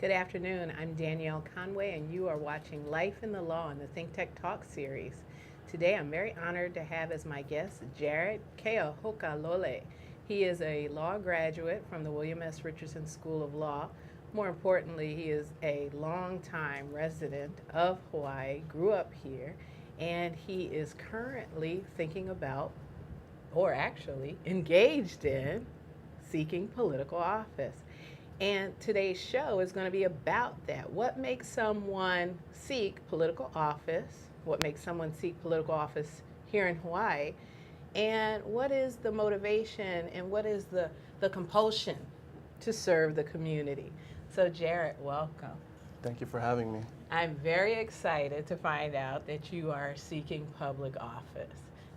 Good afternoon. I'm Danielle Conway, and you are watching Life in the Law in the ThinkTech Talk series. Today, I'm very honored to have as my guest Jarrett Keohokalole. He is a law graduate from the William S. Richardson School of Law. More importantly, he is a longtime resident of Hawaii, grew up here, and he is currently thinking about, or actually engaged in, seeking political office. And today's show is going to be about that. What makes someone seek political office? What makes someone seek political office here in Hawaii? And what is the motivation and what is the compulsion to serve the community? So Jarrett, welcome. Thank you for having me. I'm very excited to find out that you are seeking public office.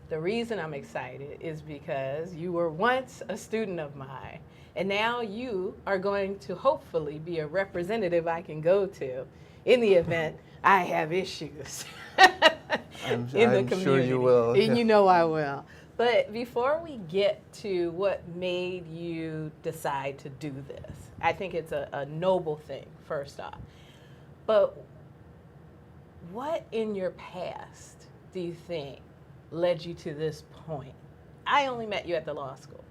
The reason I'm excited is because you were once a student of mine, and now you are going to hopefully be a representative I can go to in the event I have issues I'm in the community. sure you will. And you know I will. But before we get to what made you decide to do this, I think it's a noble thing, first off. But what in your past do you think led you to this point? I only met you at the law school,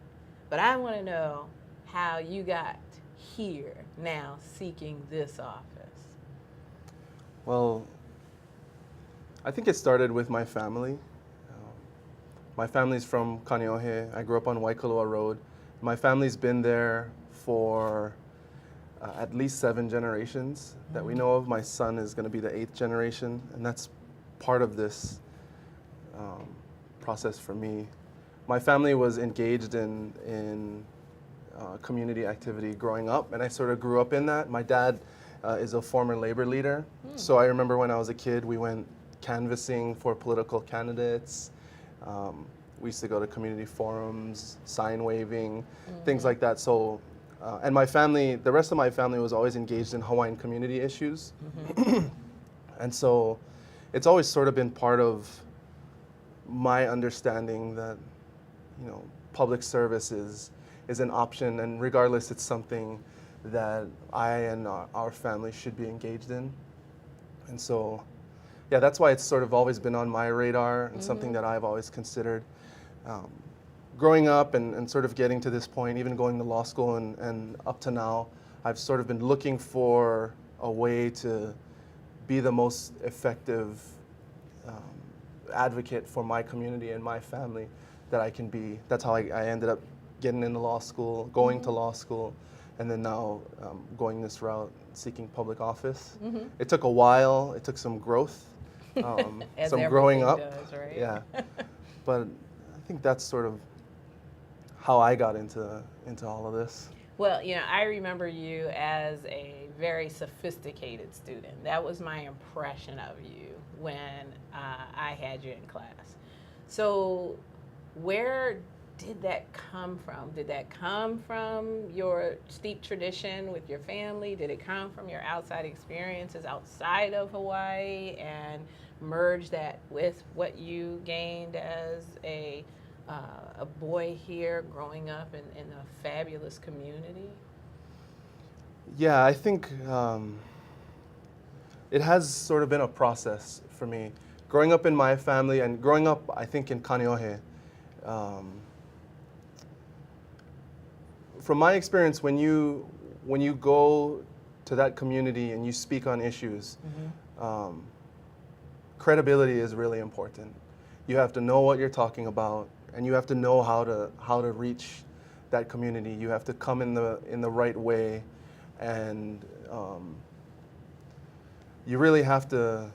but I want to know how you got here now seeking this office. Well, I think it started with my family. My family's from Kāne'ohe. I grew up on Waikoloa Road. My family's been there for at least 7 generations that we know of. My son is going to be the 8th generation, and that's part of this process for me. My family was engaged in community activity growing up, and I sort of grew up in that. My dad is a former labor leader, so I remember when I was a kid, we went canvassing for political candidates. We used to go to community forums, sign waving, things like that. So, and my family, the rest of my family was always engaged in Hawaiian community issues. And so it's always sort of been part of my understanding that, you know, public service is an option, and regardless, it's something that I and our family should be engaged in. And so, yeah, that's why it's sort of always been on my radar and something that I've always considered. Growing up and sort of getting to this point, even going to law school and up to now, I've sort of been looking for a way to be the most effective advocate for my community and my family that I can be. That's how I ended up getting into law school, going to law school, and then now going this route, seeking public office. It took a while. It took some growth, some growing up. Does, right? Yeah, but I think that's sort of how I got into all of this. Well, you know, I remember you as a very sophisticated student. That was my impression of you when I had you in class. So where did that come from? Did that come from your steep tradition with your family? Did it come from your outside experiences outside of Hawaii and merge that with what you gained as a boy here growing up in a fabulous community? Yeah, I think it has sort of been a process for me. Growing up in my family and growing up, I think, in Kāne'ohe, from my experience, when you go to that community and you speak on issues, credibility is really important. You have to know what you're talking about, and you have to know how to reach that community. You have to come in the right way, and you really have to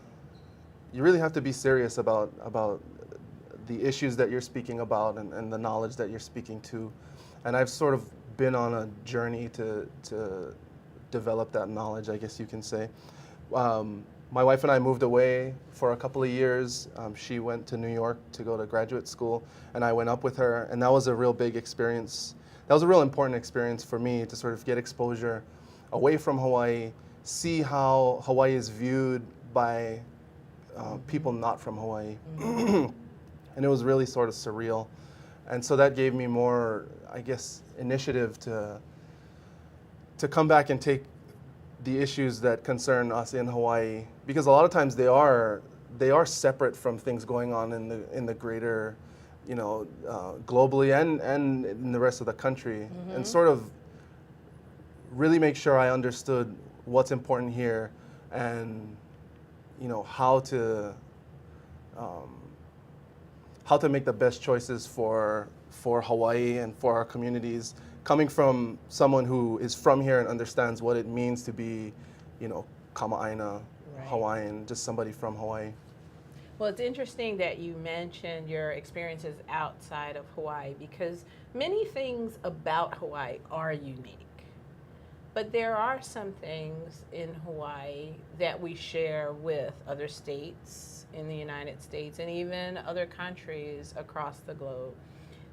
be serious about the issues that you're speaking about and the knowledge that you're speaking to. And I've sort of been on a journey to develop that knowledge, I guess you can say. My wife and I moved away for a couple of years. She went to New York to go to graduate school, and I went up with her, and that was a real big experience. That was a real important experience for me to sort of get exposure away from Hawaii, see how Hawaii is viewed by people not from Hawaii. And it was really sort of surreal. And so that gave me more, I guess, initiative to come back and take the issues that concern us in Hawaii, because a lot of times they are separate from things going on in the greater, globally and in the rest of the country, and sort of really make sure I understood what's important here, and how to make the best choices for Hawaii and for our communities, coming from someone who is from here and understands what it means to be, Kama'aina, Right. Hawaiian, just somebody from Hawaii. Well, it's interesting that you mentioned your experiences outside of Hawaii, because many things about Hawaii are unique. But there are some things in Hawaii that we share with other states in the United States and even other countries across the globe.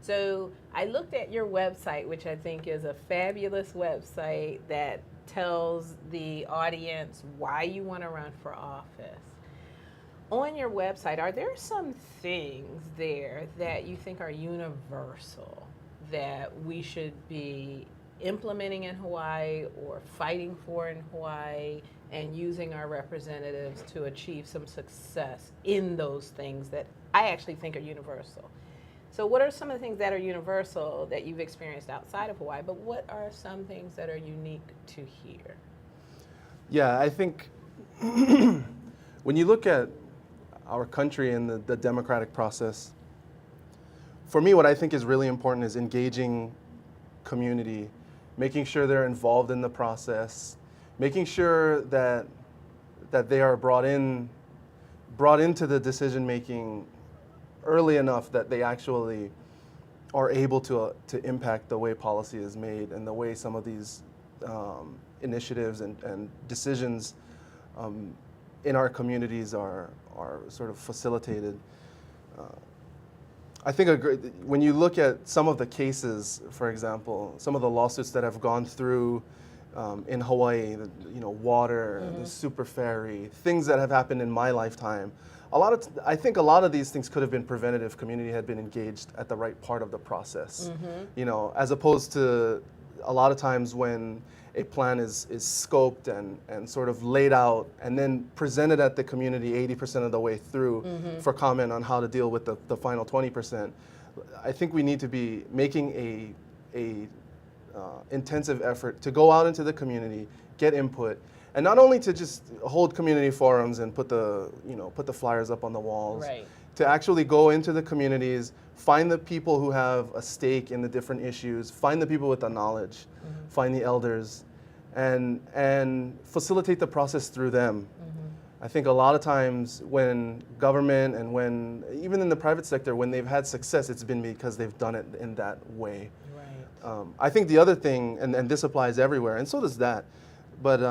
So I looked at your website, which I think is a fabulous website that tells the audience why you want to run for office. On your website, are there some things there that you think are universal that we should be implementing in Hawaii or fighting for in Hawaii and using our representatives to achieve some success in those things that I actually think are universal? So what are some of the things that are universal that you've experienced outside of Hawaii, but what are some things that are unique to here? Yeah, I think when you look at our country and the democratic process, for me, what I think is really important is engaging community, making sure they're involved in the process, making sure that they are brought into the decision making early enough that they actually are able to impact the way policy is made and the way some of these initiatives and decisions in our communities are sort of facilitated. I think when you look at some of the cases, for example, some of the lawsuits that have gone through in Hawaii, water, the super ferry, things that have happened in my lifetime, I think a lot of these things could have been prevented if community had been engaged at the right part of the process. As opposed to a lot of times when a plan is scoped and sort of laid out and then presented at the community 80% of the way through for comment on how to deal with the final 20%. I think we need to be making a intensive effort to go out into the community, get input, and not only to just hold community forums and put the flyers up on the walls, Right. to actually go into the communities, find the people who have a stake in the different issues, find the people with the knowledge, find the elders, and facilitate the process through them. I think a lot of times when government and when even in the private sector, when they've had success, it's been because they've done it in that way. Right. I think the other thing, and this applies everywhere, and so does that, but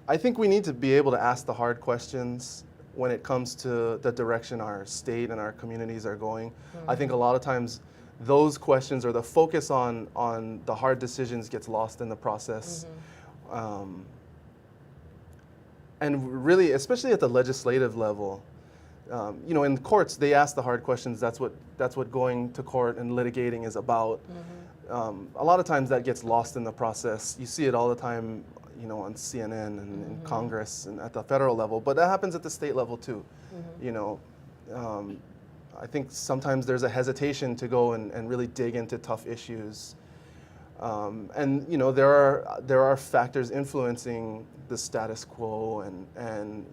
I think we need to be able to ask the hard questions when it comes to the direction our state and our communities are going. I think a lot of times those questions or the focus on the hard decisions gets lost in the process. And really, especially at the legislative level, in courts, they ask the hard questions. That's what going to court and litigating is about. A lot of times that gets lost in the process. You see it all the time, on CNN and in Congress and at the federal level, but that happens at the state level too. I think sometimes there's a hesitation to go and really dig into tough issues. And there are factors influencing the status quo and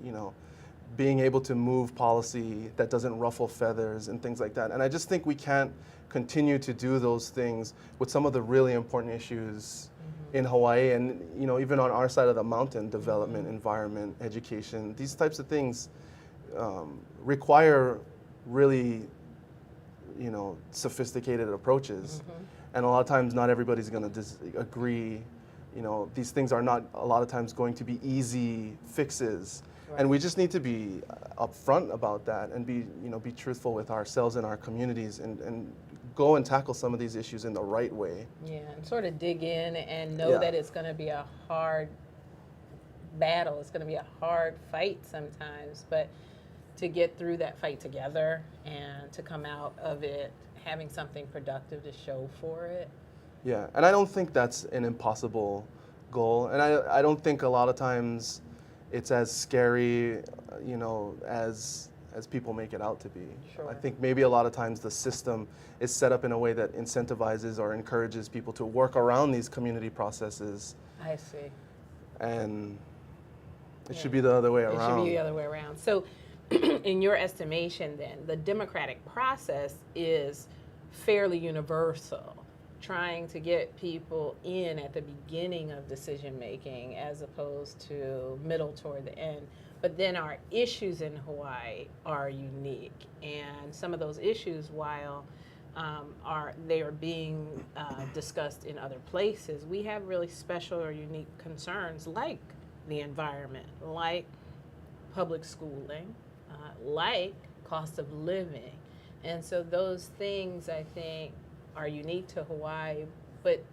being able to move policy that doesn't ruffle feathers and things like that. And I just think we can't continue to do those things with some of the really important issues in Hawaii and even on our side of the mountain, development, environment, education. These types of things require really sophisticated approaches. And a lot of times not everybody's going to agree. These things are not a lot of times going to be easy fixes. Right. And we just need to be upfront about that and be truthful with ourselves and our communities and go and tackle some of these issues in the right way. Yeah, and sort of dig in and know that it's going to be a hard battle. It's going to be a hard fight sometimes, but to get through that fight together and to come out of it having something productive to show for it. Yeah, and I don't think that's an impossible goal. And I don't think a lot of times it's as scary, as people make it out to be. Sure. I think maybe a lot of times the system is set up in a way that incentivizes or encourages people to work around these community processes. I see. And it should be the other way around. It should be the other way around. So, in your estimation, then, the democratic process is fairly universal, trying to get people in at the beginning of decision making as opposed to middle toward the end. But then our issues in Hawaii are unique, and some of those issues, while they are being discussed in other places, we have really special or unique concerns like the environment, like public schooling, like cost of living. And so those things, I think, are unique to Hawaii, but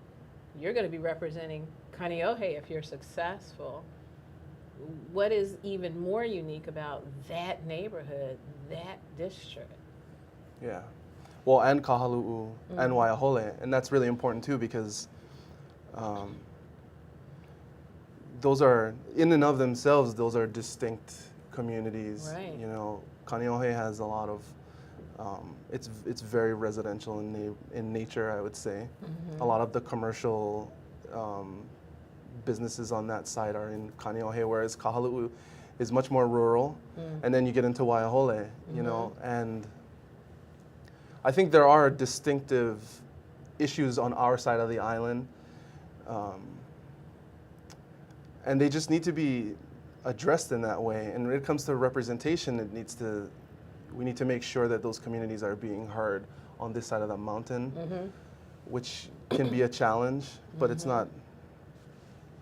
you're going to be representing Kāne'ohe if you're successful. What is even more unique about that neighborhood, that district? Yeah. Well, and Kahalu'u and Waiahole. And that's really important too, because those are, in and of themselves, those are distinct communities. Right. Kāne'ohe has a lot of, it's very residential in nature, I would say. A lot of the commercial businesses on that side are in Kāne'ohe, whereas Kahalu'u is much more rural. And then you get into Waiahole, and I think there are distinctive issues on our side of the island, and they just need to be addressed in that way. And when it comes to representation, we need to make sure that those communities are being heard on this side of the mountain, which can be a challenge, but it's not,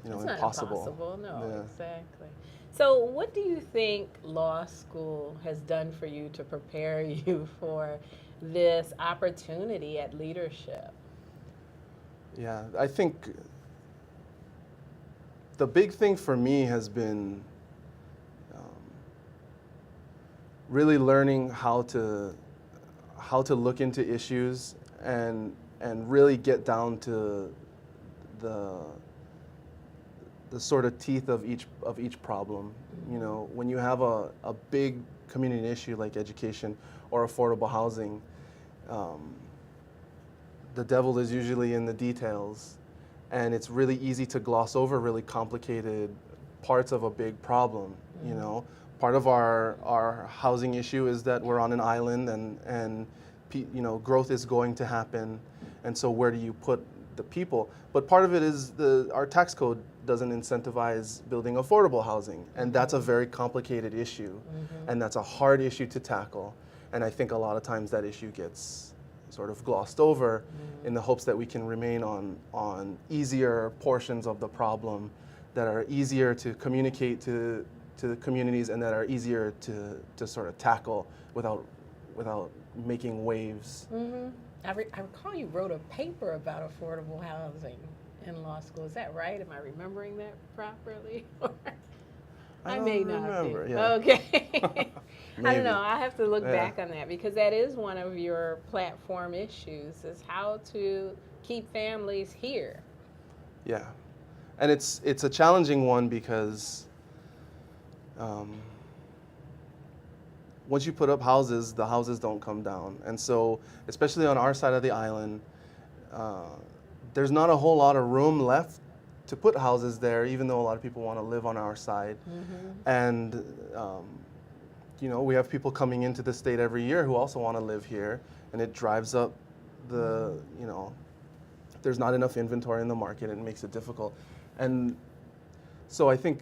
It's impossible. Not impossible, no, Yeah. exactly. So what do you think law school has done for you to prepare you for this opportunity at leadership? Yeah, I think the big thing for me has been really learning how to look into issues and really get down to the sort of teeth of each problem. When you have a big community issue like education or affordable housing, the devil is usually in the details, and it's really easy to gloss over really complicated parts of a big problem. Part of our housing issue is that we're on an island, and growth is going to happen, and so where do you put the people? But part of it is our tax code doesn't incentivize building affordable housing, and that's a very complicated issue, and that's a hard issue to tackle. And I think a lot of times that issue gets sort of glossed over in the hopes that we can remain on easier portions of the problem that are easier to communicate to the communities and that are easier to sort of tackle without making waves. I recall you wrote a paper about affordable housing in law school. Is that right? Am I remembering that properly? I may not remember, be. yeah. Okay. I Maybe. don't know. I have to look back on that, because that is one of your platform issues, is how to keep families here. Yeah, and it's a challenging one because once you put up houses, the houses don't come down. And so, especially on our side of the island, there's not a whole lot of room left to put houses there, even though a lot of people want to live on our side. And we have people coming into the state every year who also want to live here, and it drives up there's not enough inventory in the market, and it makes it difficult. And so I think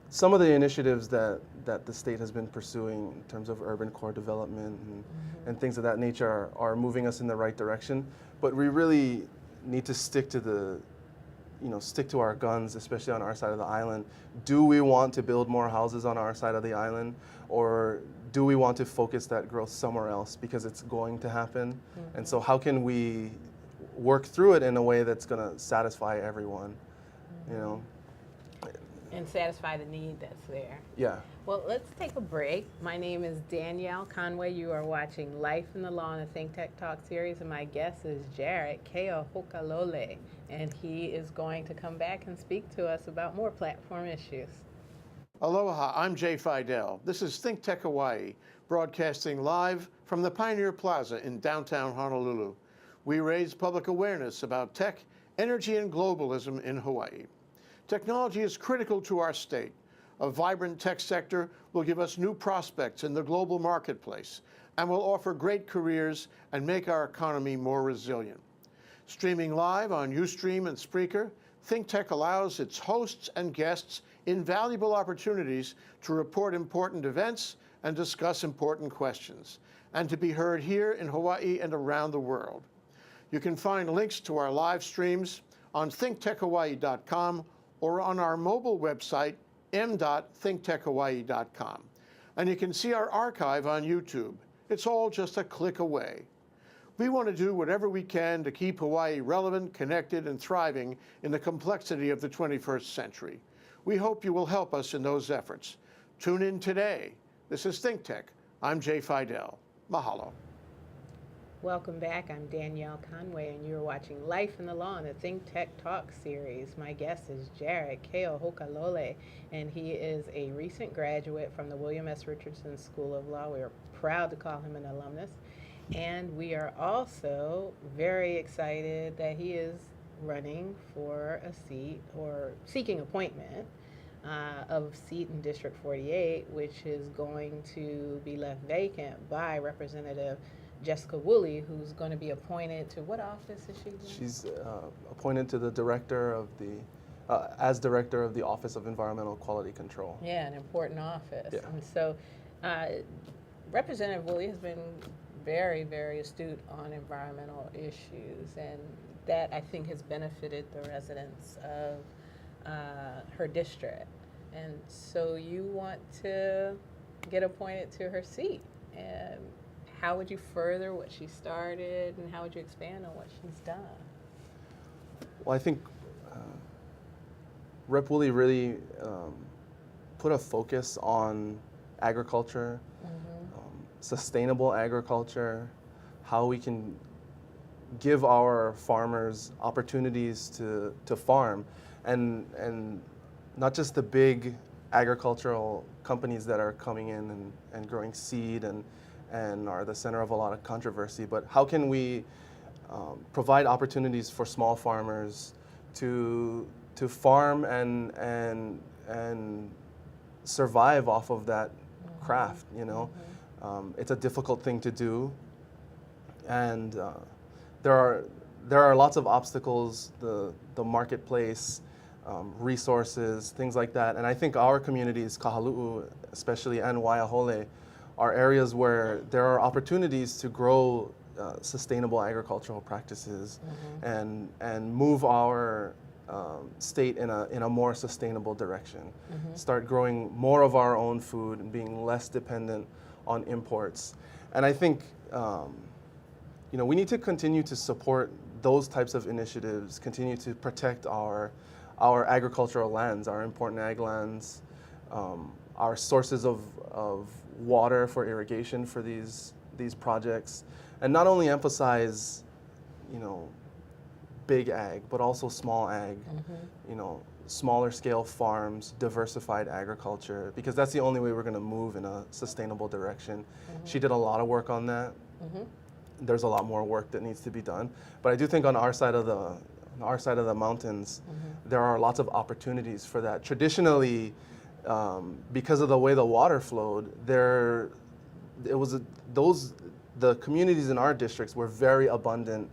some of the initiatives that the state has been pursuing in terms of urban core development and things of that nature are moving us in the right direction, but we really need to stick to our guns, especially on our side of the island. Do we want to build more houses on our side of the island, or do we want to focus that growth somewhere else, because it's going to happen? And so how can we work through it in a way that's going to satisfy everyone, And satisfy the need that's there. Yeah. Well, let's take a break. My name is Danielle Conway. You are watching Life in the Law in the ThinkTech Talk series, and my guest is Jarrett Keohokalole, and he is going to come back and speak to us about more platform issues. Aloha, I'm Jay Fidel. This is ThinkTech Hawaii, broadcasting live from the Pioneer Plaza in downtown Honolulu. We raise public awareness about tech, energy, and globalism in Hawaii. Technology is critical to our state. A vibrant tech sector will give us new prospects in the global marketplace and will offer great careers and make our economy more resilient. Streaming live on Ustream and Spreaker, ThinkTech allows its hosts and guests invaluable opportunities to report important events and discuss important questions, and to be heard here in Hawaii and around the world. You can find links to our live streams on thinktechhawaii.com or on our mobile website, m.thinktechhawaii.com. And you can see our archive on YouTube. It's all just a click away. We want to do whatever we can to keep Hawaii relevant, connected, and thriving in the complexity of the 21st century. We hope you will help us in those efforts. Tune in today. This is ThinkTech. I'm Jay Fidel. Mahalo. Welcome back. I'm Danielle Conway, and you're watching Life in the Law in the ThinkTech Talk series. My guest is Jarrett Keohokalole, and he is a recent graduate from the William S. Richardson School of Law. We are proud to call him an alumnus. And we are also very excited that he is running for a seat, or seeking appointment of seat in District 48, which is going to be left vacant by Representative Jessica Woolley, who's going to be appointed to what office is she doing? She's appointed to the director of the, as director of the Office of Environmental Quality Control. Yeah, an important office. Yeah. And so Representative Woolley has been very, very astute on environmental issues, and that I think has benefited the residents of her district. And so you want to get appointed to her seat. And how would you further what she started, and how would you expand on what she's done? Well, I think Rep. Woolley really put a focus on agriculture, sustainable agriculture, how we can give our farmers opportunities to farm, and not just the big agricultural companies that are coming in and growing seed and are the center of a lot of controversy, but how can we provide opportunities for small farmers to farm and survive off of that craft, you know? It's a difficult thing to do, and there are lots of obstacles, the marketplace, resources, things like that. And I think our communities, Kahalu'u especially, and Waiahole, are areas where there are opportunities to grow sustainable agricultural practices and move our state in a more sustainable direction. Start growing more of our own food and being less dependent on imports. And I think we need to continue to support those types of initiatives, continue to protect our agricultural lands, our important ag lands, our sources of water for irrigation for these projects, and not only emphasize, big ag, but also small ag, smaller scale farms, diversified agriculture, because that's the only way we're going to move in a sustainable direction. She did a lot of work on that. There's a lot more work that needs to be done, but I do think on our side of the mountains, there are lots of opportunities for that. Traditionally, because of the way the water flowed, the communities in our districts were very abundant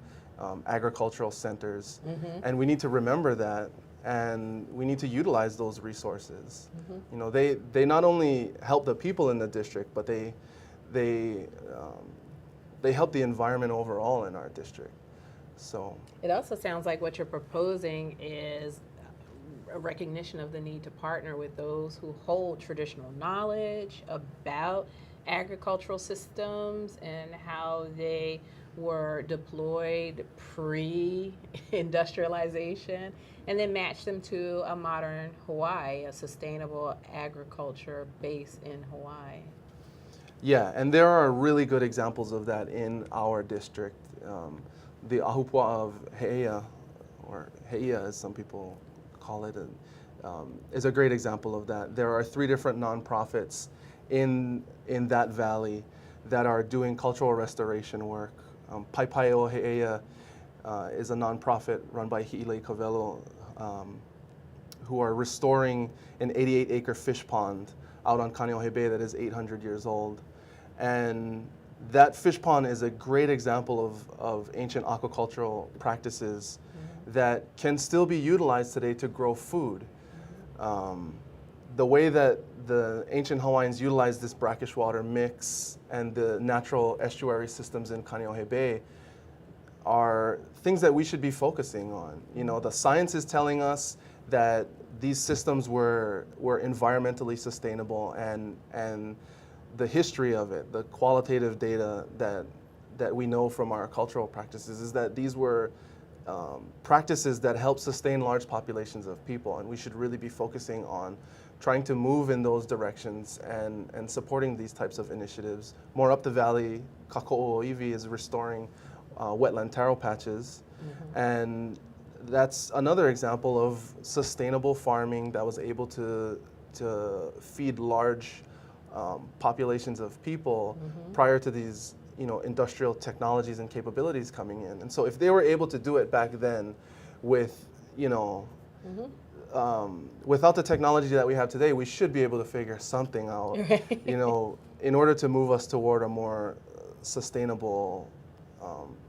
agricultural centers, and we need to remember that, and we need to utilize those resources. They not only help the people in the district, but they help the environment overall in our district. So it also sounds like what you're proposing is a recognition of the need to partner with those who hold traditional knowledge about agricultural systems and how they were deployed pre-industrialization, and then matched them to a modern Hawaii, a sustainable agriculture base in Hawaii. Yeah, and there are really good examples of that in our district. The Ahupua of He'ea, or He'ea as some people call it, is a great example of that. There are 3 different nonprofits in that valley that are doing cultural restoration work. Paipai'o He'ea is a nonprofit run by Hi'ilei Kavelo, who are restoring an 88-acre fish pond out on Kāne'ohe Bay that is 800 years old. And that fish pond is a great example of ancient aquacultural practices that can still be utilized today to grow food. The way that the ancient Hawaiians utilized this brackish water mix and the natural estuary systems in Kāne'ohe Bay are things that we should be focusing on. You know, the science is telling us that these systems were environmentally sustainable, and the history of it, the qualitative data that we know from our cultural practices is that these were practices that help sustain large populations of people, and we should really be focusing on trying to move in those directions and supporting these types of initiatives. More up the valley, Kāko'oiwi is restoring wetland taro patches, and that's another example of sustainable farming that was able to feed large populations of people prior to these, you know, industrial technologies and capabilities coming in. And so if they were able to do it back then with, you know, without the technology that we have today, we should be able to figure something out, you know, in order to move us toward a more sustainable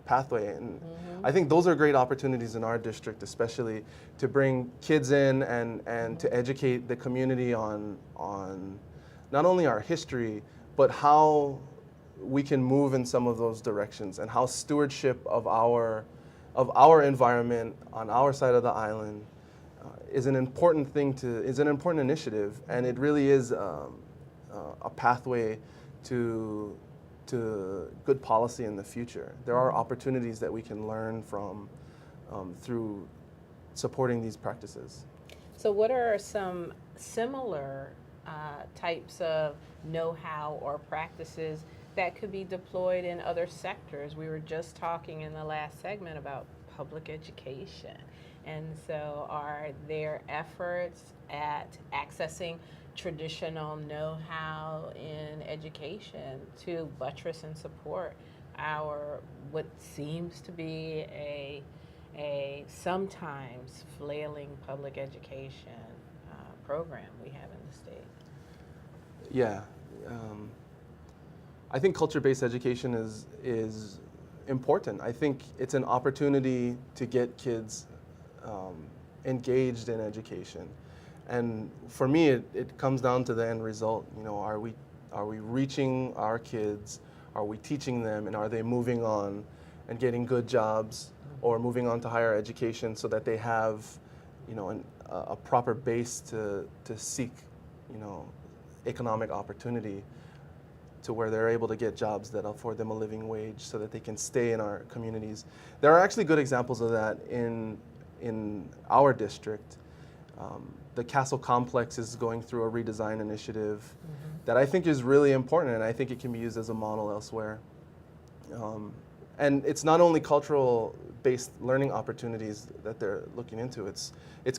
pathway. And I think those are great opportunities in our district, especially to bring kids in and to educate the community on not only our history, but how we can move in some of those directions, and how stewardship of our environment on our side of the island is an important initiative, and it really is a pathway to good policy in the future. There are opportunities that we can learn from through supporting these practices. So what are some similar types of know-how or practices that could be deployed in other sectors? We were just talking in the last segment about public education. And so are there efforts at accessing traditional know-how in education to buttress and support our what seems to be a sometimes flailing public education program we have in the state? Yeah, I think culture-based education is important. I think it's an opportunity to get kids engaged in education. And for me, it comes down to the end result. You know, are we reaching our kids? Are we teaching them? And are they moving on and getting good jobs, or moving on to higher education so that they have, you know, a proper base to seek, you know, economic opportunity, to where they're able to get jobs that afford them a living wage so that they can stay in our communities. There are actually good examples of that in our district. The Castle Complex is going through a redesign initiative that I think is really important, and I think it can be used as a model elsewhere. And it's not only cultural-based learning opportunities that they're looking into, it's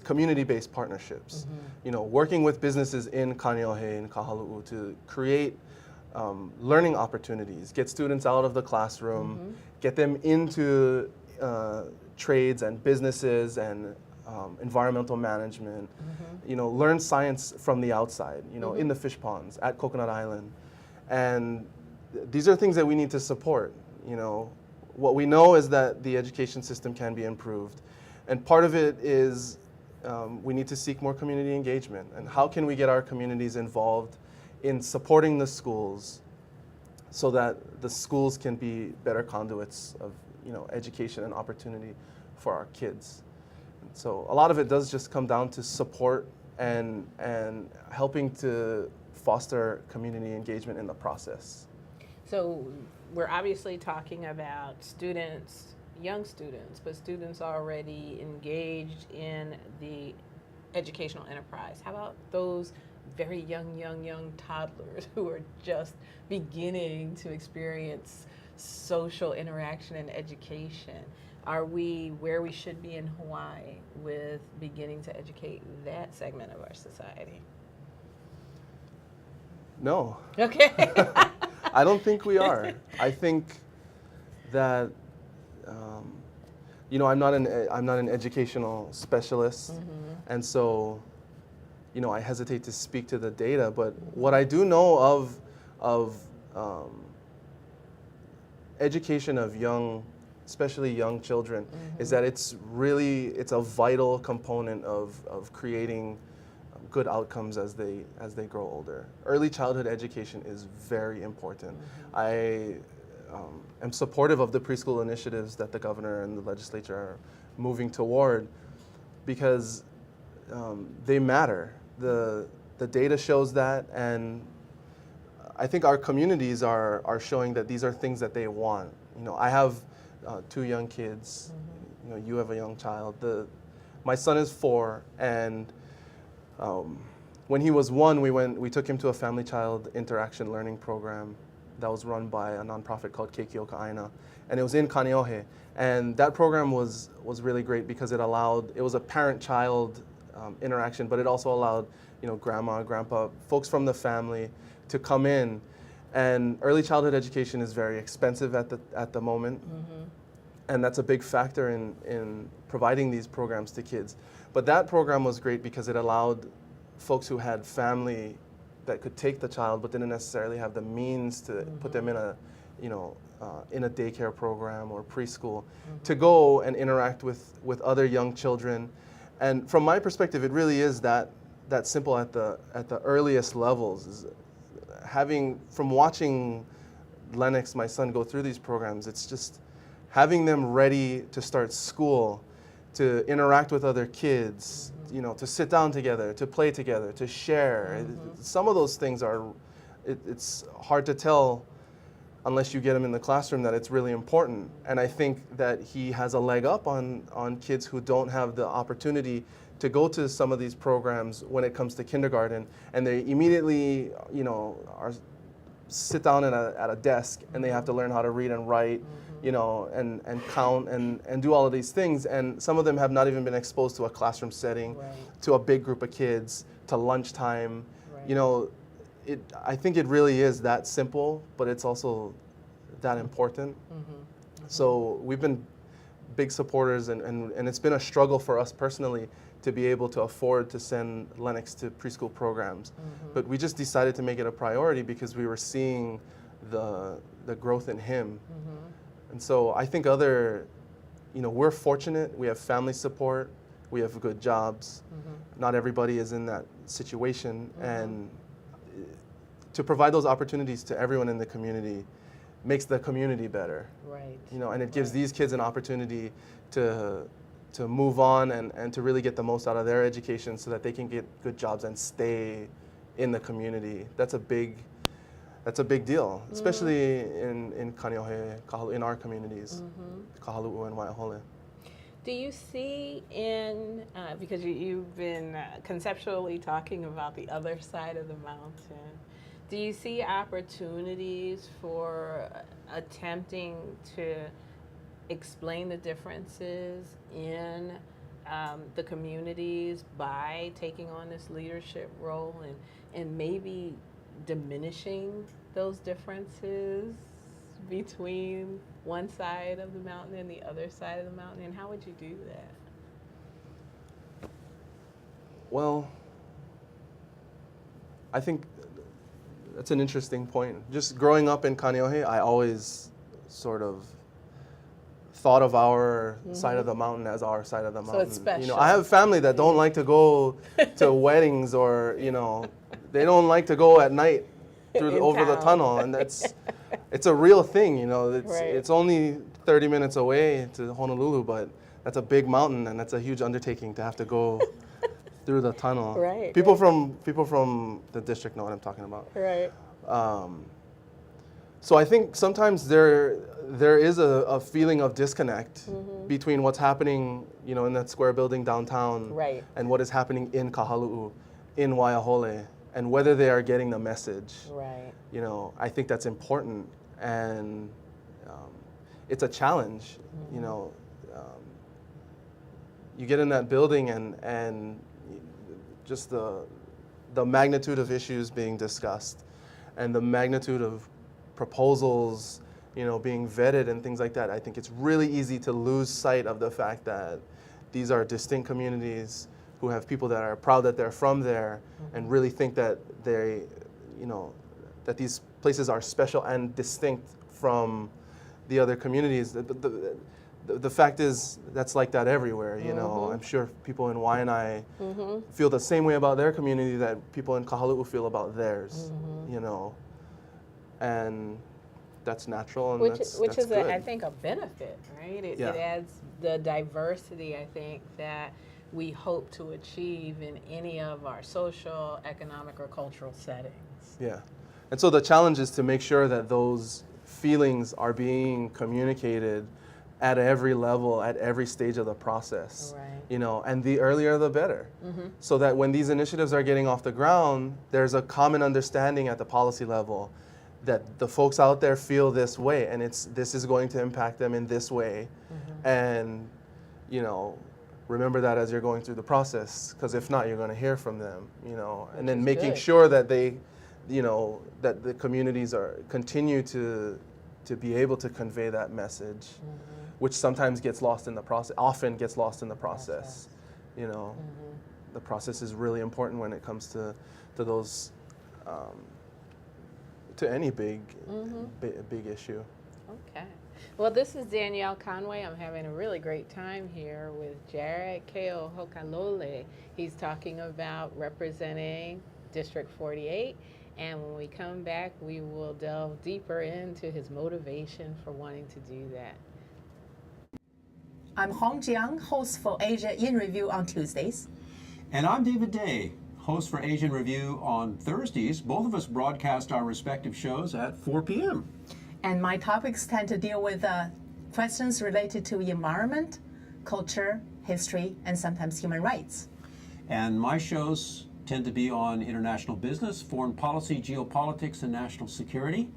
community-based partnerships. You know, working with businesses in Kāne'ohe and Kahalu'u to create learning opportunities, get students out of the classroom, get them into trades and businesses and environmental management, you know, learn science from the outside, you know, in the fish ponds at Coconut Island. And these are things that we need to support. You know, what we know is that the education system can be improved. And part of it is we need to seek more community engagement. And how can we get our communities involved in supporting the schools so that the schools can be better conduits of, you know, education and opportunity for our kids? So a lot of it does just come down to support and helping to foster community engagement in the process. So we're obviously talking about students, young students, but students already engaged in the educational enterprise. How about those very young toddlers who are just beginning to experience social interaction and education? Are we where we should be in Hawaii with beginning to educate that segment of our society? No. Okay. I don't think we are. I think that, I'm not an educational specialist, and so, I hesitate to speak to the data. But what I do know of education of especially young children, is that it's a vital component of creating good outcomes as they grow older. Early childhood education is very important. I am supportive of the preschool initiatives that the governor and the legislature are moving toward, because they matter. The data shows that, and I think our communities are showing that these are things that they want. I have 2 young kids. You have a young child. My son is 4, and when he was 1, we took him to a family child interaction learning program that was run by a nonprofit called Keohokalole, and it was in Kāne'ohe. And that program was really great because it was a parent-child interaction, but it also allowed grandma, grandpa, folks from the family to come in. And early childhood education is very expensive at the moment, and that's a big factor in providing these programs to kids. But that program was great because it allowed folks who had family that could take the child but didn't necessarily have the means to put them in a daycare program or preschool to go and interact with other young children. And from my perspective, it really is that simple at the earliest levels. Is from watching Lennox, my son, go through these programs, it's just having them ready to start school, to interact with other kids, to sit down together, to play together, to share. Some of those things it's hard to tell unless you get them in the classroom that it's really important. And I think that he has a leg up on kids who don't have the opportunity to go to some of these programs when it comes to kindergarten, and they immediately, sit down at a desk and they have to learn how to read and write, and count and do all of these things. And some of them have not even been exposed to a classroom setting, to a big group of kids, to lunchtime. I think it really is that simple, but it's also that important. So we've been big supporters, and it's been a struggle for us personally to be able to afford to send Lennox to preschool programs. But we just decided to make it a priority because we were seeing the growth in him. And so I think we're fortunate. We have family support. We have good jobs. Not everybody is in that situation. And to provide those opportunities to everyone in the community makes the community better. Right. And it gives these kids an opportunity to move on and to really get the most out of their education so that they can get good jobs and stay in the community. That's a big deal, especially in Kāne'ohe, Kahalu'u, in our communities, Kahalu'u and Waiahole. Do you see because you've been conceptually talking about the other side of the mountain, do you see opportunities for attempting to explain the differences in the communities by taking on this leadership role and maybe diminishing those differences between one side of the mountain and the other side of the mountain? And how would you do that? Well, I think that's an interesting point. Just growing up in Kāne'ohe, I always sort of thought of our side of the mountain as our side of the mountain. So it's special. I have family that don't like to go to weddings, or they don't like to go at night over the tunnel, and it's a real thing. It's only 30 minutes away to Honolulu, but that's a big mountain, and that's a huge undertaking to have to go through the tunnel. Right. People from the district know what I'm talking about. Right. So I think sometimes there is a feeling of disconnect between what's happening, in that square building downtown, Right. and what is happening in Kahalu'u, in Waiahole, and whether they are getting the message. Right. I think that's important, and it's a challenge. You get in that building and just the magnitude of issues being discussed, and the magnitude of proposals, being vetted and things like that. I think it's really easy to lose sight of the fact that these are distinct communities who have people that are proud that they're from there, and really think that that these places are special and distinct from the other communities. The fact is, that's like that everywhere. I'm sure people in Waianae feel the same way about their community that people in Kahalu'u feel about theirs. And that's natural, and Which that's is, good. I think, a benefit, right? It adds the diversity, I think, that we hope to achieve in any of our social, economic, or cultural settings. Yeah. And so the challenge is to make sure that those feelings are being communicated at every level, at every stage of the process. Right. And the earlier the better. So that when these initiatives are getting off the ground, there's a common understanding at the policy level that the folks out there feel this way, and this is going to impact them in this way. And remember that as you're going through the process, because if not, you're going to hear from them. And then making sure that they, that the communities continue to be able to convey that message, which sometimes gets lost in the process, often gets lost in the process. The process is really important when it comes to those, to any big issue. Okay. Well, this is Danielle Conway. I'm having a really great time here with Jarrett Keohokalole. He's talking about representing District 48. And when we come back, we will delve deeper into his motivation for wanting to do that. I'm Hong Jiang, host for Asia in Review on Tuesdays. And I'm David Day, host for Asian Review on Thursdays. Both of us broadcast our respective shows at 4 p.m. And my topics tend to deal with questions related to environment, culture, history, and sometimes human rights. And my shows tend to be on international business, foreign policy, geopolitics, and national security.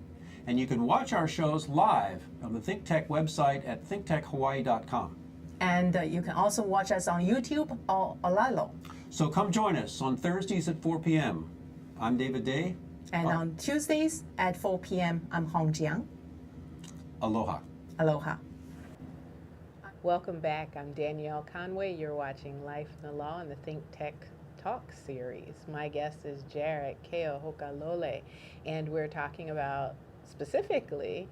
And you can watch our shows live on the ThinkTech website at thinktechhawaii.com. And you can also watch us on YouTube or Olalo. So come join us on Thursdays at 4 p.m. I'm David Day. And on Tuesdays at 4 p.m., I'm Hong Jiang. Aloha. Aloha. Welcome back. I'm Danielle Conway. You're watching Life in the Law in the ThinkTech Talk series. My guest is Jarrett Keohokalole, and we're talking about specifically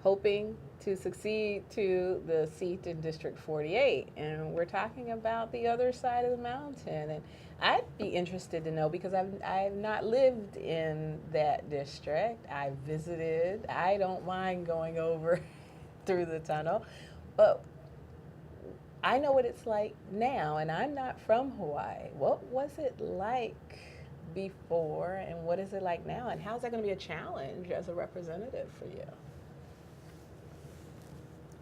hoping to succeed to the seat in District 48. And we're talking about the other side of the mountain. And I'd be interested to know, because I've not lived in that district. I've visited. I don't mind going over through the tunnel. But I know what it's like now, and I'm not from Hawaii. What was it like before, and what is it like now? And how's that going to be a challenge as a representative for you?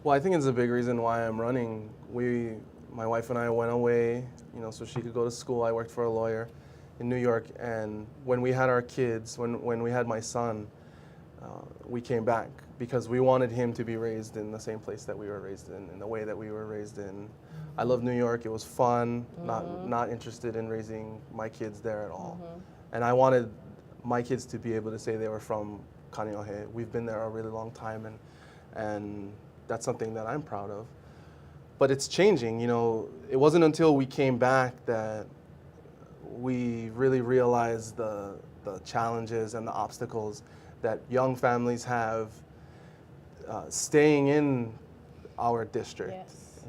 Well, I think it's a big reason why I'm running. My wife and I went away, so she could go to school. I worked for a lawyer in New York, and when we had our kids, when we had my son, we came back because we wanted him to be raised in the same place that we were raised in the way that we were raised in. I love New York. It was fun. Not interested in raising my kids there at all. And I wanted my kids to be able to say they were from Kāne'ohe. We've been there a really long time, and that's something that I'm proud of. But it's changing. It wasn't until we came back that we really realized the challenges and the obstacles that young families have staying in our district. Yes.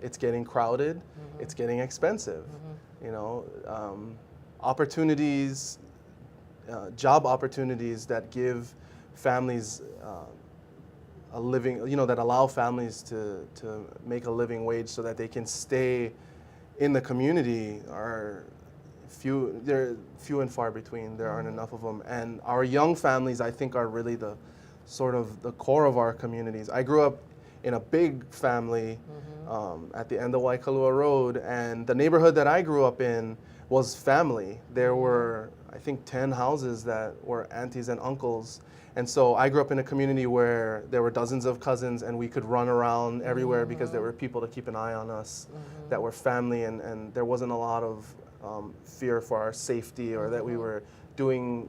It's getting crowded. It's getting expensive. Opportunities, job opportunities that give families a living, that allow families to make a living wage so that they can stay in the community are they're few and far between. There aren't enough of them. And our young families, I think, are really the sort of the core of our communities. I grew up in a big family at the end of Waikalua Road, and the neighborhood that I grew up in was family. There were, I think, 10 houses that were aunties and uncles. And so I grew up in a community where there were dozens of cousins, and we could run around everywhere because there were people to keep an eye on us that were family, and there wasn't a lot of fear for our safety, or that we were doing,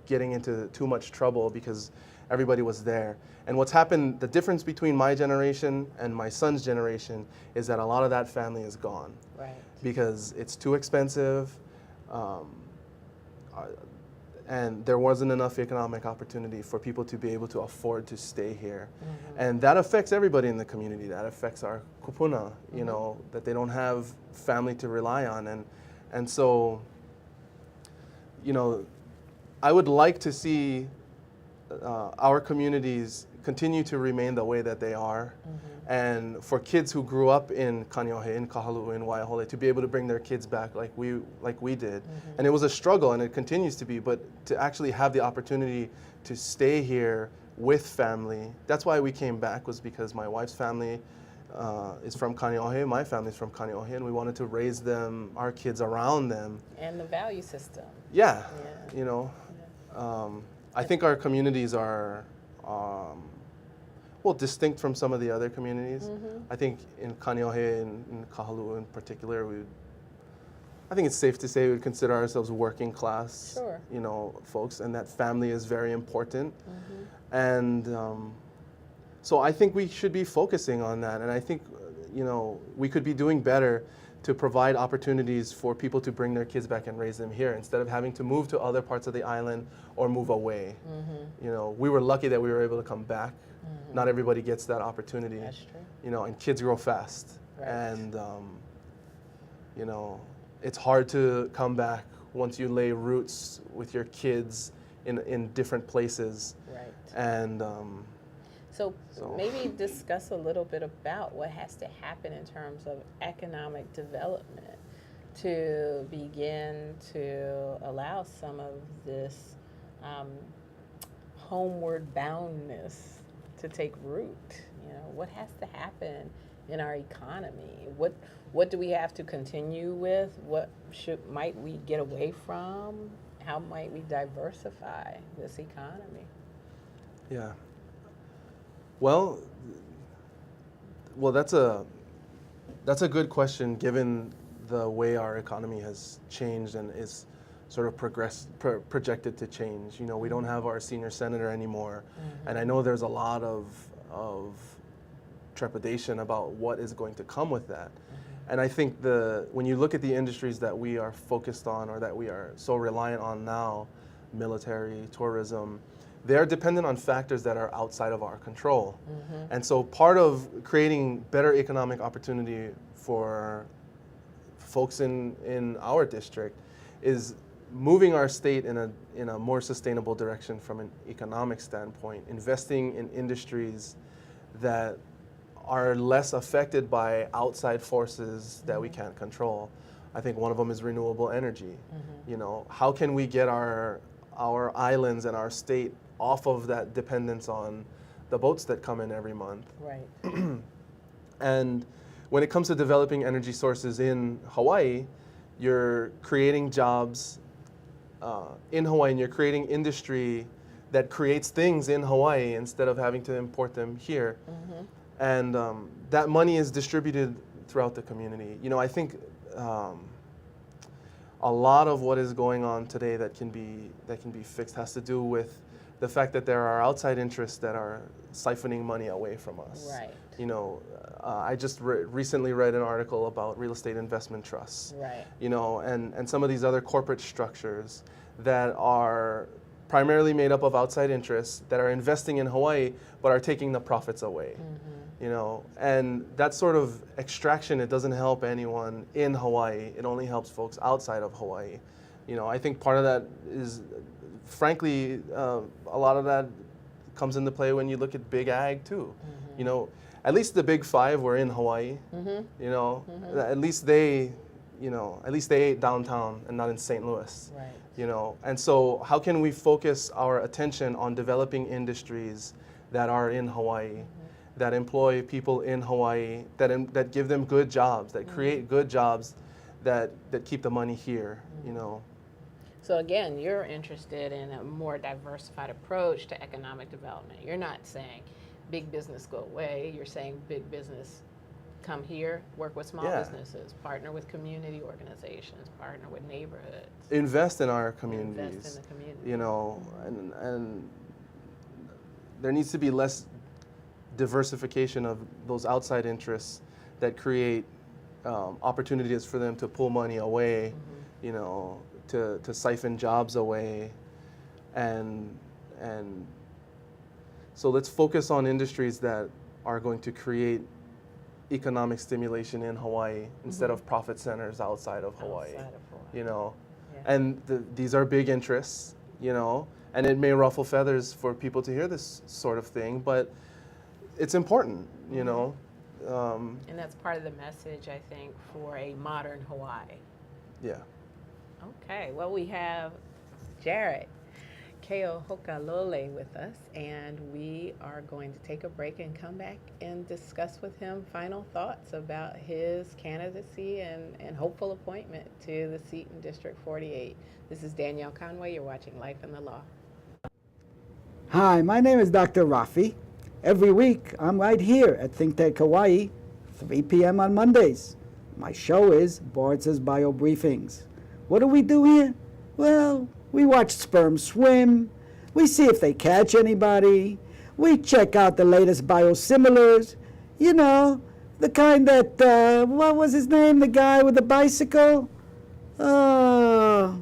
getting into too much trouble, because everybody was there. And what's happened, the difference between my generation and my son's generation is that a lot of that family is gone. Right. Because it's too expensive, and there wasn't enough economic opportunity for people to be able to afford to stay here. And that affects everybody in the community. That affects our kupuna, that they don't have family to rely on. And so, I would like to see our communities continue to remain the way that they are. And for kids who grew up in Kāne'ohe, in Kahalu'u, in Waiahole, to be able to bring their kids back like we did. And it was a struggle, and it continues to be, but to actually have the opportunity to stay here with family. That's why we came back, was because my wife's family is from Kāne'ohe, my family's from Kāne'ohe, and we wanted to raise them, our kids, around them. And the value system. Yeah. I think our communities are distinct from some of the other communities. I think in Kāne'ohe and in Kahalu'u in particular, I think it's safe to say we would consider ourselves working class, Sure. Folks, and that family is very important. And so I think we should be focusing on that. And I think, we could be doing better to provide opportunities for people to bring their kids back and raise them here, instead of having to move to other parts of the island or move away. We were lucky that we were able to come back. Not everybody gets that opportunity. That's true. And kids grow fast. Right. And, it's hard to come back once you lay roots with your kids in different places. Right. And So maybe discuss a little bit about what has to happen in terms of economic development to begin to allow some of this homeward boundness to take root. What has to happen in our economy? What do we have to continue with? What might we get away from? How might we diversify this economy? yeah. Well, that's a good question, given the way our economy has changed and is sort of projected to change. We don't have our senior senator anymore, and I know there's a lot of trepidation about what is going to come with that. And I think when you look at the industries that we are focused on, or that we are so reliant on now, military, tourism, they are dependent on factors that are outside of our control. And so part of creating better economic opportunity for folks in our district is moving our state in a more sustainable direction from an economic standpoint, investing in industries that are less affected by outside forces that we can't control. I think one of them is renewable energy. How can we get our islands and our state off of that dependence on the boats that come in every month? Right. And when it comes to developing energy sources in Hawaii, you're creating jobs in Hawaii, and you're creating industry that creates things in Hawaii instead of having to import them here. And that money is distributed throughout the community. I think a lot of what is going on today that can be fixed has to do with the fact that there are outside interests that are siphoning money away from us. Right. I just recently read an article about real estate investment trusts. Right. And some of these other corporate structures that are primarily made up of outside interests that are investing in Hawaii but are taking the profits away. And that sort of extraction, it doesn't help anyone in Hawaii. It only helps folks outside of Hawaii. I think part of that is, frankly, a lot of that comes into play when you look at big ag too. At least the big five were in Hawaii. At least they you know, at least they ate downtown and not in St. Louis. Right. You know, and so how can we focus our attention on developing industries that are in Hawaii, that employ people in Hawaii, that give them good jobs, that create good jobs, that keep the money here, you know. So again, you're interested in a more diversified approach to economic development. You're not saying big business go away. You're saying big business come here, work with small businesses, partner with community organizations, partner with neighborhoods. Invest in our communities. Invest in the community. You know, and there needs to be less diversification of those outside interests that create opportunities for them to pull money away, you know, to siphon jobs away, and so let's focus on industries that are going to create economic stimulation in Hawaii instead of profit centers outside of Hawaii. You know, and these are big interests, you know, and it may ruffle feathers for people to hear this sort of thing, but it's important, you know. And that's part of the message, I think, for a modern Hawaii. Yeah. Okay, well, we have Jarrett Keohokalole with us, and we are going to take a break and come back and discuss with him final thoughts about his candidacy and hopeful appointment to the seat in District 48. This is Danielle Conway. You're watching Life in the Law. Hi, my name is Dr. Rafi. Every week, I'm right here at ThinkTech Hawaii, 3 p.m. on Mondays. My show is Boards' Bio Briefings. What do we do here? Well, we watch sperm swim, we see if they catch anybody, we check out the latest biosimilars, you know, the kind that, what was his name, the guy with the bicycle? I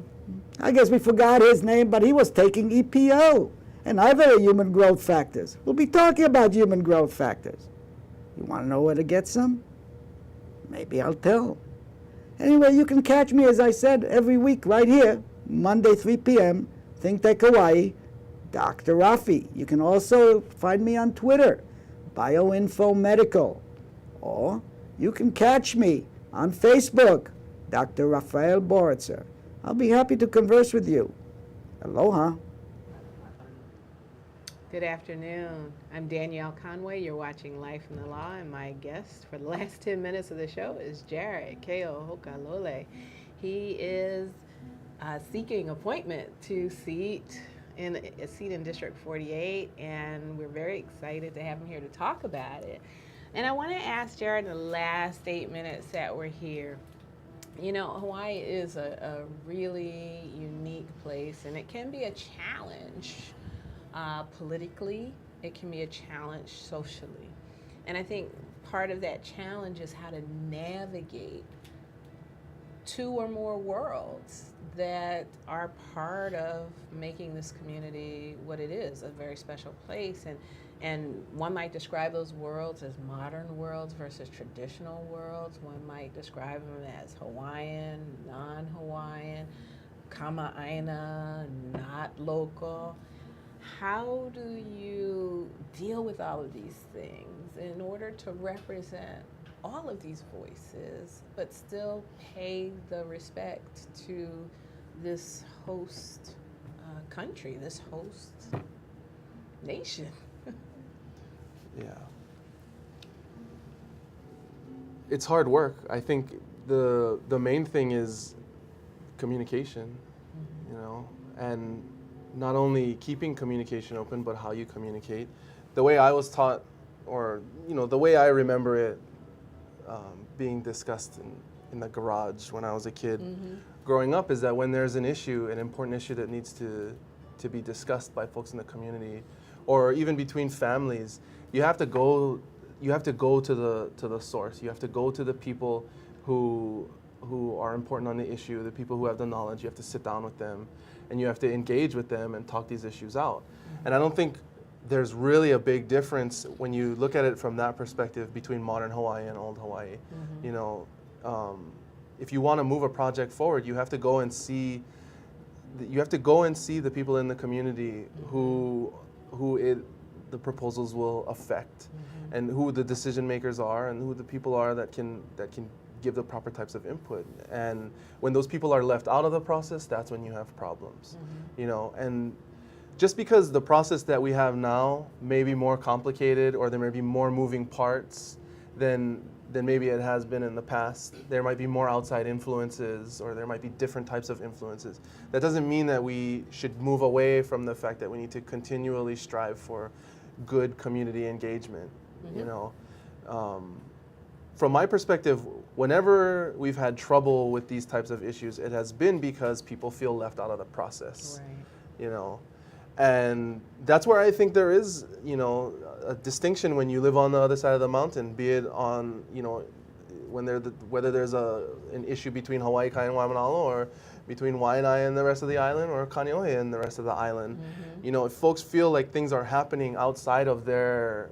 guess we forgot his name, but he was taking EPO and other human growth factors. We'll be talking about human growth factors. You want to know where to get some? Maybe I'll tell. Anyway, you can catch me, as I said, every week right here, Monday, 3 p.m., ThinkTech Hawaii, Dr. Rafi. You can also find me on Twitter, BioInfoMedical. Or you can catch me on Facebook, Dr. Rafael Boritzer. I'll be happy to converse with you. Aloha. Good afternoon. I'm Danielle Conway. You're watching Life in the Law, and my guest for the last 10 minutes of the show is Jarrett Keohokalole. He is seeking appointment to a seat in District 48, and we're very excited to have him here to talk about it. And I want to ask Jarrett in the last 8 minutes that we're here. You know, Hawaii is a really unique place, and it can be a challenge politically. It can be a challenge socially. And I think part of that challenge is how to navigate two or more worlds that are part of making this community what it is, a very special place. And one might describe those worlds as modern worlds versus traditional worlds. One might describe them as Hawaiian, non-Hawaiian, Kama'aina, not local. How do you deal with all of these things in order to represent all of these voices, but still pay the respect to this host country, this host nation? Yeah. It's hard work. I think the main thing is communication, you know, and not only keeping communication open, but how you communicate. The way I was taught, or, you know, the way I remember it being discussed in the garage when I was a kid growing up, is that when there's an issue, an important issue that needs to be discussed by folks in the community, or even between families, you have to go to the source. You have to go to the people who are important on the issue, the people who have the knowledge. You have to sit down with them, and you have to engage with them and talk these issues out. And I don't think there's really a big difference when you look at it from that perspective between modern Hawaii and old Hawaii. You know, if you want to move a project forward, you have to go and see the people in the community who the proposals will affect, and who the decision makers are, and who the people are that can give the proper types of input. And when those people are left out of the process, that's when you have problems. You know, and just because the process that we have now may be more complicated, or there may be more moving parts than maybe it has been in the past, there might be more outside influences, or there might be different types of influences. That doesn't mean that we should move away from the fact that we need to continually strive for good community engagement. You know, from my perspective, whenever we've had trouble with these types of issues, it has been because people feel left out of the process. You know, and that's where I think there is, you know, a distinction when you live on the other side of the mountain, be it on, you know, whether there's an issue between Hawaii, Kai, and Waimanalo, or between Waianae and the rest of the island, or Kāne'ohe and the rest of the island. You know, if folks feel like things are happening outside of their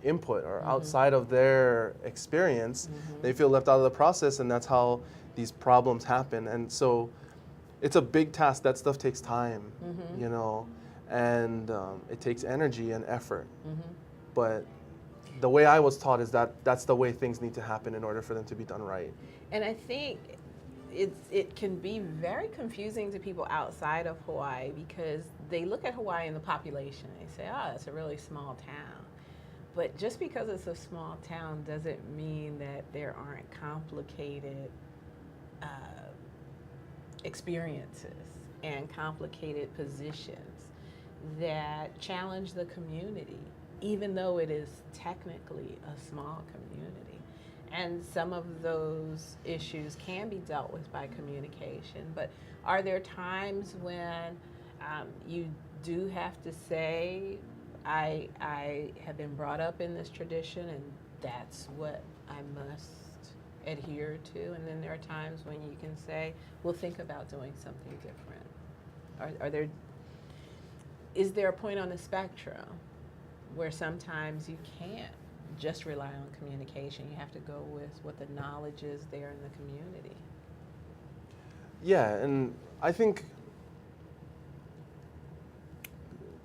input, or outside of their experience, they feel left out of the process, and that's how these problems happen. And so it's a big task. That stuff takes time, you know, and it takes energy and effort. But the way I was taught is that that's the way things need to happen in order for them to be done right. And I think it can be very confusing to people outside of Hawaii, because they look at Hawaii and the population, they say, oh, it's a really small town. But just because it's a small town doesn't mean that there aren't complicated experiences and complicated positions that challenge the community, even though it is technically a small community. And some of those issues can be dealt with by communication. But are there times when you do have to say, I have been brought up in this tradition and that's what I must adhere to, and then there are times when you can say, we'll think about doing something different? Is there a point on the spectrum where sometimes you can't just rely on communication? You have to go with what the knowledge is there in the community. Yeah, and I think,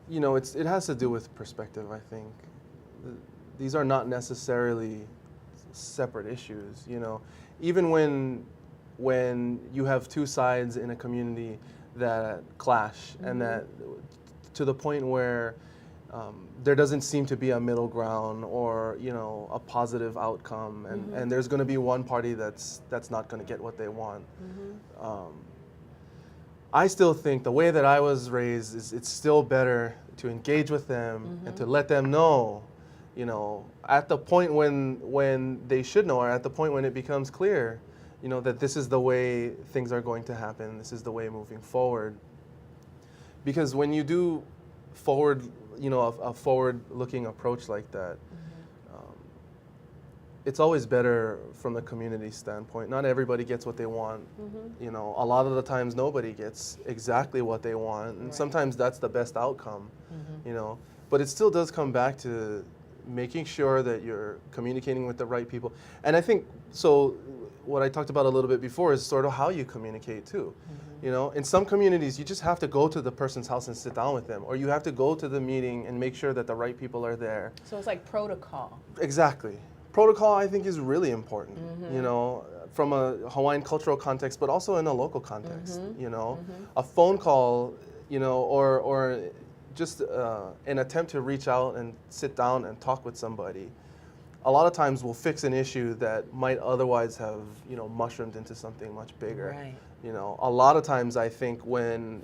you know, it has to do with perspective, I think. These are not necessarily separate issues, you know. Even when you have two sides in a community that clash, and that to the point where there doesn't seem to be a middle ground, or, you know, a positive outcome, and there's going to be one party that's not going to get what they want. I still think the way that I was raised is it's still better to engage with them and to let them know, you know, at the point when they should know, or at the point when it becomes clear, you know, that this is the way things are going to happen, this is the way moving forward. Because when you do forward, you know, a forward-looking approach like that, it's always better from the community standpoint. Not everybody gets what they want. You know, a lot of the times nobody gets exactly what they want, and sometimes that's the best outcome, you know. But it still does come back to making sure that you're communicating with the right people. And I think, so what I talked about a little bit before is sort of how you communicate too. You know, in some communities, you just have to go to the person's house and sit down with them, or you have to go to the meeting and make sure that the right people are there. So it's like protocol. Exactly. Protocol, I think, is really important, you know, from a Hawaiian cultural context, but also in a local context, you know. A phone call, you know, or just an attempt to reach out and sit down and talk with somebody, a lot of times will fix an issue that might otherwise have, you know, mushroomed into something much bigger. You know, a lot of times I think and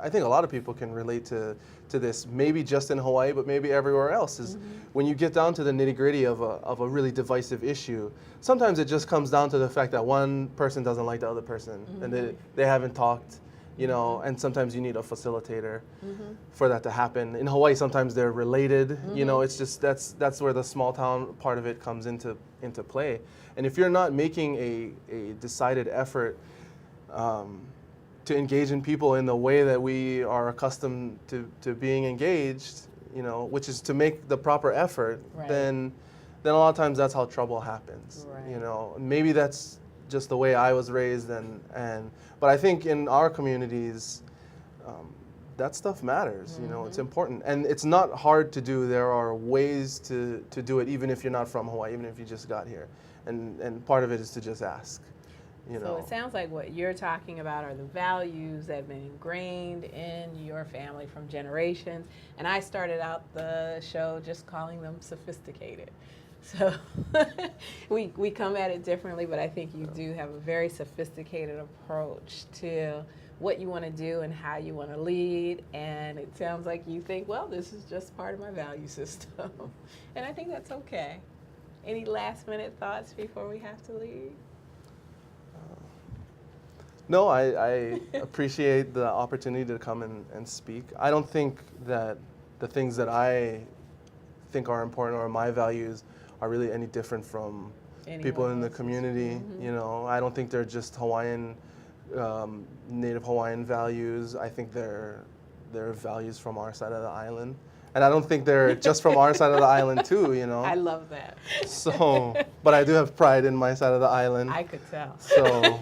I think a lot of people can relate to this, maybe just in Hawaii, but maybe everywhere else, is when you get down to the nitty-gritty of a really divisive issue, sometimes it just comes down to the fact that one person doesn't like the other person, and they haven't talked, you know, and sometimes you need a facilitator for that to happen. In Hawaii, sometimes they're related, you know, it's just, that's where the small town part of it comes into play. And if you're not making a decided effort to engage in people in the way that we are accustomed to being engaged, you know, which is to make the proper effort, then a lot of times that's how trouble happens. You know, maybe that's just the way I was raised, but I think in our communities, that stuff matters. You know, it's important, and it's not hard to do. There are ways to do it, even if you're not from Hawaii, even if you just got here, and part of it is to just ask. You know. So it sounds like what you're talking about are the values that have been ingrained in your family from generations. And I started out the show just calling them sophisticated. So we come at it differently, but I think you do have a very sophisticated approach to what you want to do and how you want to lead. And it sounds like you think, well, this is just part of my value system. And I think that's okay. Any last minute thoughts before we have to leave? No, I appreciate the opportunity to come and speak. I don't think that the things that I think are important or my values are really any different from people in the community. You know, I don't think they're just Hawaiian, Native Hawaiian values. I think they're values from our side of the island. And I don't think they're just from our side of the island too, you know. I love that. So, but I do have pride in my side of the island. I could tell. So,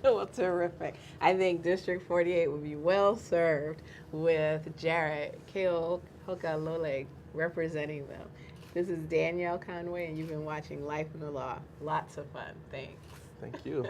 well, terrific. I think District 48 would be well served with Jarrett Keohokalole representing them. This is Danielle Conway, and you've been watching Life in the Law. Lots of fun. Thanks. thank you.